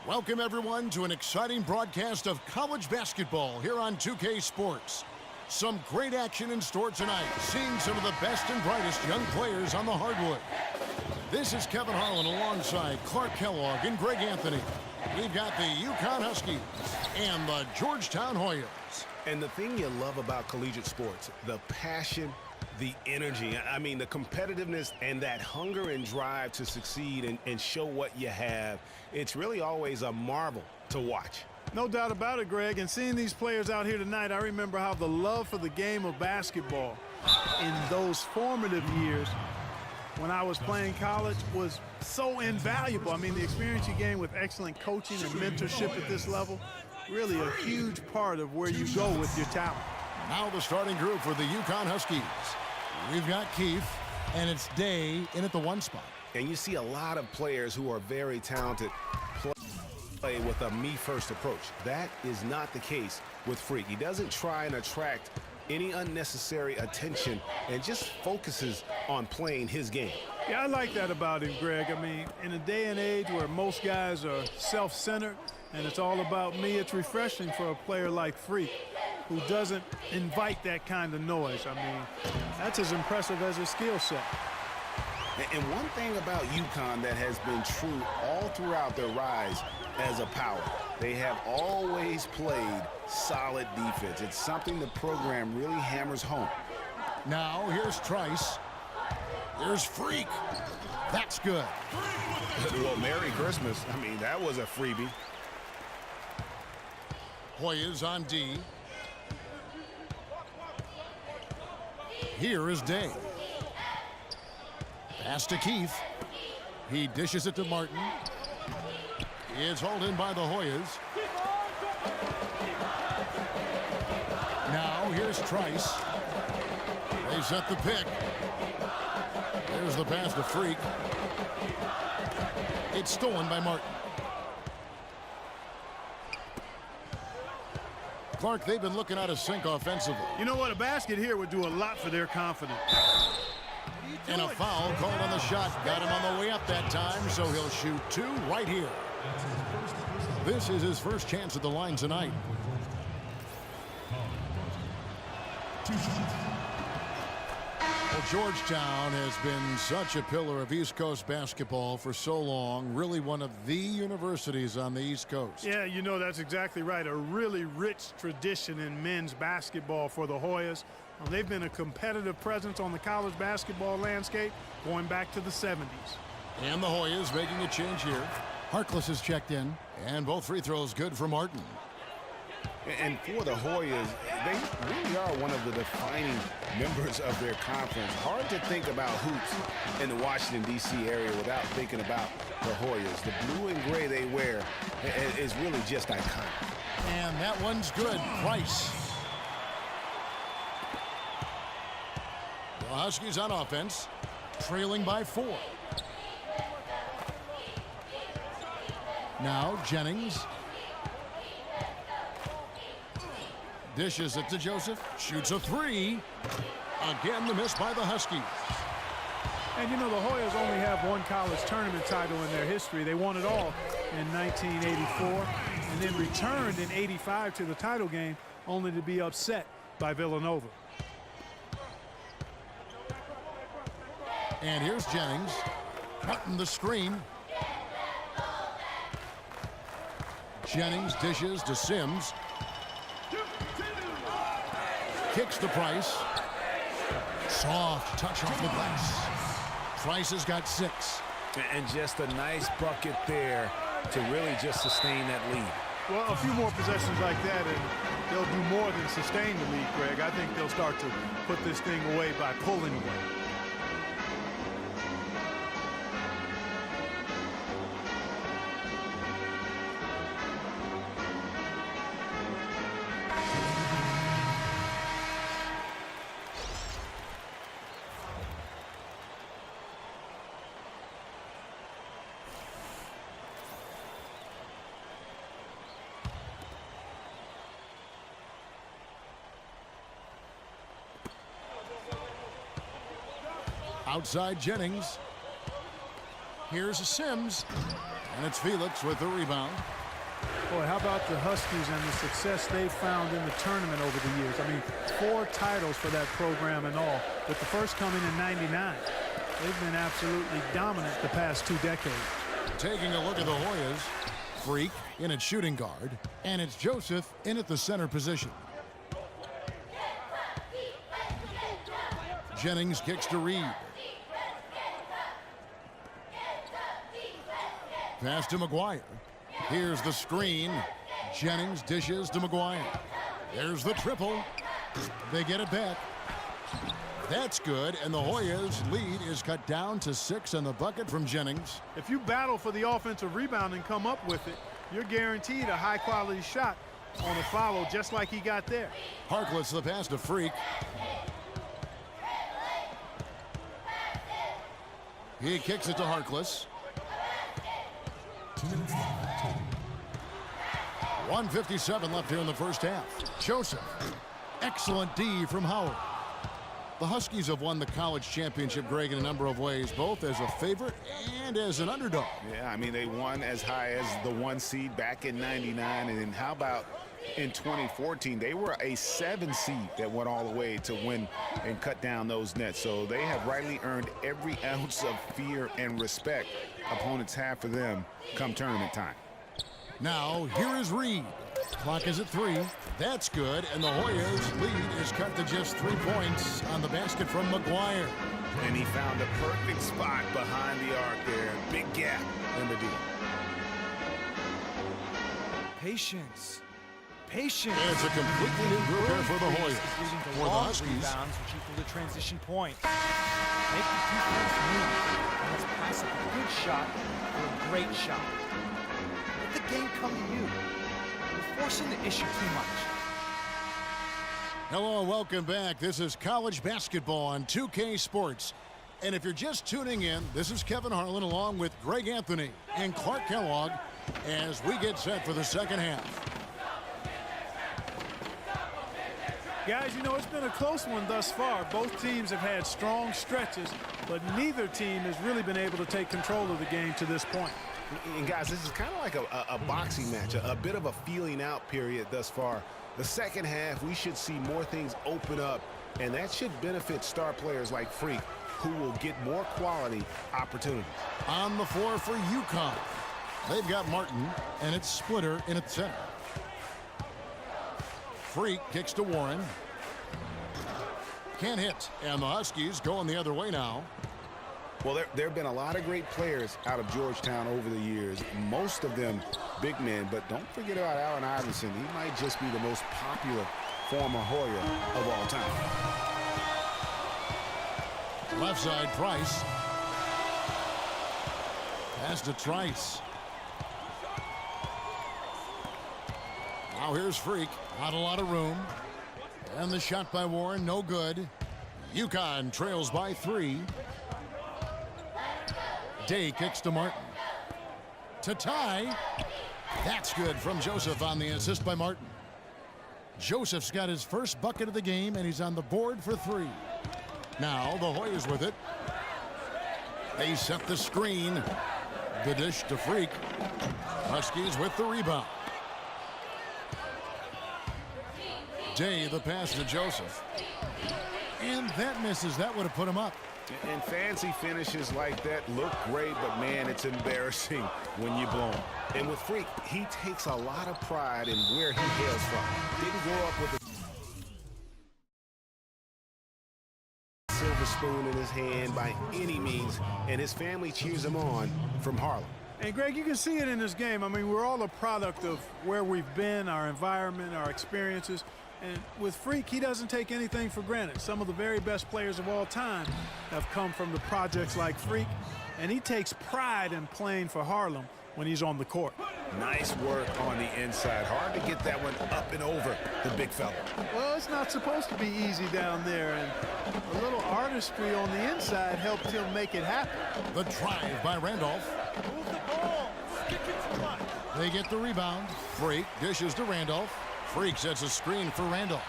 Welcome, everyone, to an exciting broadcast of college basketball here on 2K Sports. Some great action in store tonight, seeing some of the best and brightest young players on the hardwood. This is Kevin Harlan alongside Clark Kellogg and Greg Anthony. We've got the UConn Huskies and the Georgetown Hoyas. And the thing you love about collegiate sports, the passion, the energy, I mean, the competitiveness and that hunger and drive to succeed and show what you have, it's really always a marvel to watch. No doubt about it, Greg. And seeing these players out here tonight, I remember how the love for the game of basketball in those formative years when I was playing college was so invaluable. I mean, the experience you gain with excellent coaching and mentorship at this level, really a huge part of where you go with your talent. Now the starting group for the UConn Huskies. We've got Keith, and it's Day in at the 1 spot. And you see a lot of players who are very talented play with a me-first approach. That is not the case with Freak. He doesn't try and attract any unnecessary attention and just focuses on playing his game. Yeah, I like that about him, Greg. I mean, in a day and age where most guys are self-centered and it's all about me, it's refreshing for a player like Freak who doesn't invite that kind of noise. I mean, that's as impressive as his skill set. And one thing about UConn that has been true all throughout their rise as a power, they have always played solid defense. It's something the program really hammers home. Now here's Trice. Here's Freak. That's good. Well, Merry Christmas. I mean, that was a freebie. Hoyas on D. Here is Day. Pass to Keith. He dishes it to Martin. It's hauled in by the Hoyas. Now here's Trice. They set the pick. There's the pass to Freak. It's stolen by Martin. Clark, they've been looking out of sync offensively. You know what? A basket here would do a lot for their confidence. And a foul called on the shot. Got him on the way up that time, so he'll shoot 2 right here. This is his first chance at the line tonight. Well, Georgetown has been such a pillar of East Coast basketball for so long. Really one of the universities on the East Coast. Yeah, you know, that's exactly right. A really rich tradition in men's basketball for the Hoyas. They've been a competitive presence on the college basketball landscape going back to the 70s. And the Hoyas making a change here. Harkless has checked in, and both free throws good for Martin. And for the Hoyas, they really are one of the defining members of their conference. Hard to think about hoops in the Washington, D.C. area without thinking about the Hoyas. The blue and gray they wear is really just iconic. And that one's good. Price. The Huskies on offense, trailing by 4. Now Jennings. Dishes it to Joseph. Shoots a 3. Again, the miss by the Huskies. And you know, the Hoyas only have one college tournament title in their history. They won it all in 1984 and then returned in '85 to the title game only to be upset by Villanova. And here's Jennings. Cutting the screen. Jennings dishes to Sims. Kicks to Price. Soft touch off the glass. Price has got 6. And just a nice bucket there to really just sustain that lead. Well, a few more possessions like that, and they'll do more than sustain the lead, Greg. I think they'll start to put this thing away by pulling away. Outside Jennings. Here's Sims. And it's Felix with the rebound. Boy, how about the Huskies and the success they've found in the tournament over the years? I mean, 4 titles for that program in all, with the first coming in '99. They've been absolutely dominant the past 2 decades. Taking a look at the Hoyas. Freak in at shooting guard, and it's Joseph in at the center position. Jennings kicks to Reed. Pass to McGuire. Here's the screen. Jennings dishes to McGuire. There's the triple. They get it back. That's good, and the Hoyas' lead is cut down to 6 on the bucket from Jennings. If you battle for the offensive rebound and come up with it, you're guaranteed a high-quality shot on a follow, just like he got there. Harkless the pass to Freak. He kicks it to Harkless. 1:57 left here in the first half. Joseph. Excellent D from Howard. The Huskies have won the college championship, Greg, in a number of ways, both as a favorite and as an underdog. Yeah, I mean, they won as high as the 1 seed back in '99. And then how about in 2014? They were a 7 seed that went all the way to win and cut down those nets. So they have rightly earned every ounce of fear and respect opponents have for them come tournament time. Now, here is Reed. Clock is at 3. That's good, and the Hoyas' lead is cut to just 3 points on the basket from McGuire. And he found a perfect spot behind the arc there. Big gap in the D. Patience. Patience. It's a completely new group here for the Hoyas. For the Huskies. Rebounds, which equal the transition point. Make the defense move. And let's pass up a good shot or a great shot. Let the game come to you. You're forcing the issue too much. Hello, welcome back. This is college basketball on 2K Sports. And if you're just tuning in, this is Kevin Harlan along with Greg Anthony and Clark Kellogg as we get set for the second half. Guys, you know, it's been a close one thus far. Both teams have had strong stretches, but neither team has really been able to take control of the game to this point. And guys, this is kind of like a boxing match, a bit of a feeling out period thus far. The second half, we should see more things open up, and that should benefit star players like Freak, who will get more quality opportunities. On the floor for UConn. They've got Martin, and it's Splitter in at center. Freak kicks to Warren. Can't hit, and the Huskies going the other way now. Well, there have been a lot of great players out of Georgetown over the years, most of them big men, but don't forget about Allen Iverson. He might just be the most popular former Hoya of all time. Left side, Price. Pass to Trice. Now here's Freak. Not a lot of room. And the shot by Warren, no good. UConn trails by 3. Day kicks to Martin. To tie. That's good from Joseph on the assist by Martin. Joseph's got his first bucket of the game, and he's on the board for 3. Now the Hoyas with it. They set the screen. The dish to Freak. Huskies with the rebound. Day the pass to Joseph. And that misses. That would have put him up. And fancy finishes like that look great, but man, it's embarrassing when you blow them. And with Freak, he takes a lot of pride in where he hails from. Didn't grow up with a silver spoon in his hand by any means, and his family cheers him on from Harlem. And Greg, you can see it in this game. I mean, we're all a product of where we've been, our environment, our experiences. And with Freak, he doesn't take anything for granted. Some of the very best players of all time have come from the projects like Freak, and he takes pride in playing for Harlem when he's on the court. Nice work on the inside. Hard to get that one up and over the big fella. Well, it's not supposed to be easy down there, and a little artistry on the inside helped him make it happen. The drive by Randolph. Move the ball. Stick it to line. They get the rebound. Freak dishes to Randolph. Freak sets a screen for Randolph.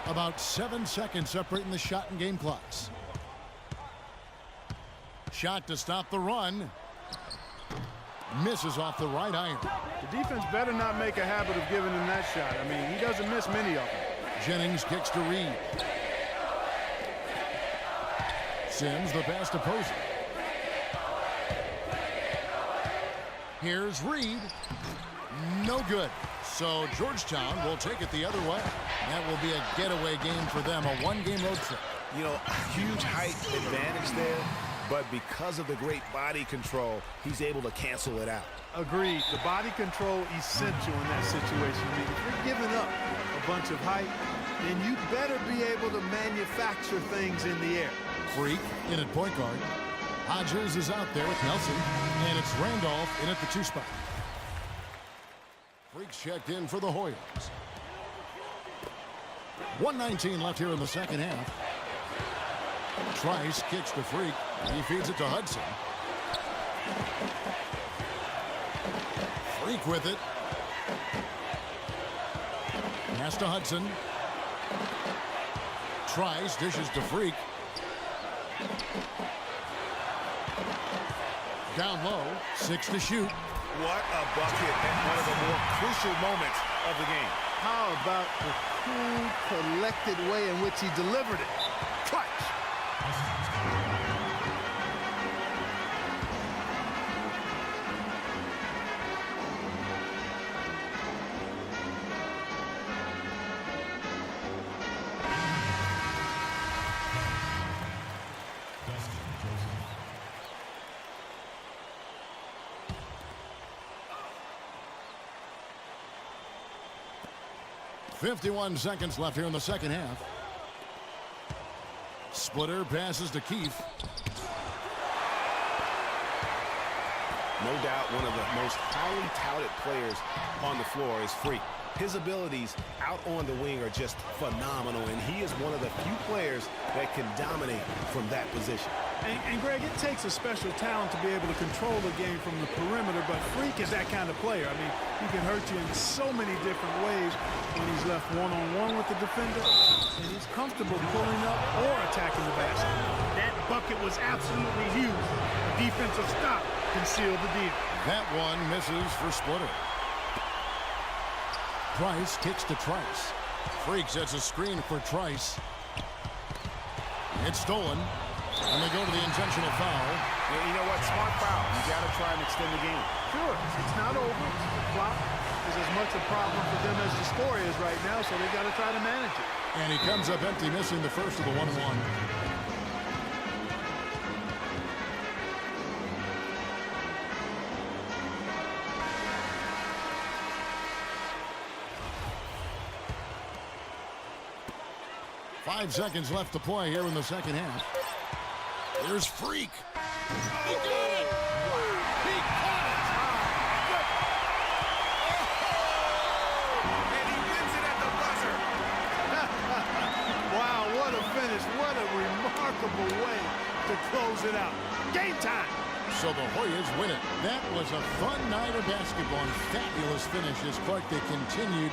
About 7 seconds separating the shot and game clocks. Shot to stop the run. Misses off the right iron. The defense better not make a habit of giving him that shot. I mean, he doesn't miss many of them. Jennings kicks to Reed. Sims the pass to Posey. Here's Reed. No good. So Georgetown will take it the other way. That will be a getaway game for them, a one-game road trip. You know, huge height advantage there, but because of the great body control, he's able to cancel it out. Agreed. The body control essential in that situation. I mean, if you're giving up a bunch of height, then you better be able to manufacture things in the air. Freak in at point guard. Hodges is out there with Nelson, and it's Randolph in at the 2 spot. Freak's checked in for the Hoyas. 1:19 left here in the second half. Trice kicks to Freak. He feeds it to Hudson. Freak with it. Pass to Hudson. Trice dishes to Freak. Down low, 6 to shoot. What a bucket at one of the more crucial moments of the game. How about the cool, collected way in which he delivered it? Clutch. .51 seconds left here in the second half. Splitter passes to Keefe. No doubt one of the most highly touted players on the floor is Freak. His abilities out on the wing are just phenomenal, and he is one of the few players that can dominate from that position. And Greg, it takes a special talent to be able to control the game from the perimeter, but Freak is that kind of player. I mean, he can hurt you in so many different ways when he's left one-on-one with the defender, and he's comfortable pulling up or attacking the basket. That bucket was absolutely huge. The defensive stop concealed the deal. That one misses for Splitter. Trice kicks to Trice. Freak sets a screen for Trice. It's stolen. And they go to the intentional foul. Yeah, you know what? Smart foul. You got to try and extend the game. Sure, it's not over. The clock is as much a problem for them as the score is right now, so they got to try to manage it. And he comes up empty, missing the first of the 1-1. Five seconds left to play here in the second half. There's Freak. He got it. He caught it. And he wins it at the buzzer. Wow, what a finish. What a remarkable way to close it out. Game time. So the Hoyas win it. That was a fun night of basketball and fabulous finishes. Clark, they continued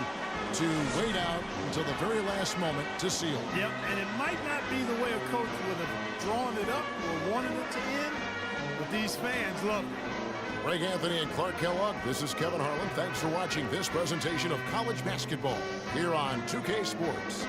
to wait out until the very last moment to seal. Yep, and it might not be the way a coach would have drawn it up or wanted it to end, but these fans love it. Greg Anthony and Clark Kellogg, this is Kevin Harlan. Thanks for watching this presentation of college basketball here on 2K Sports.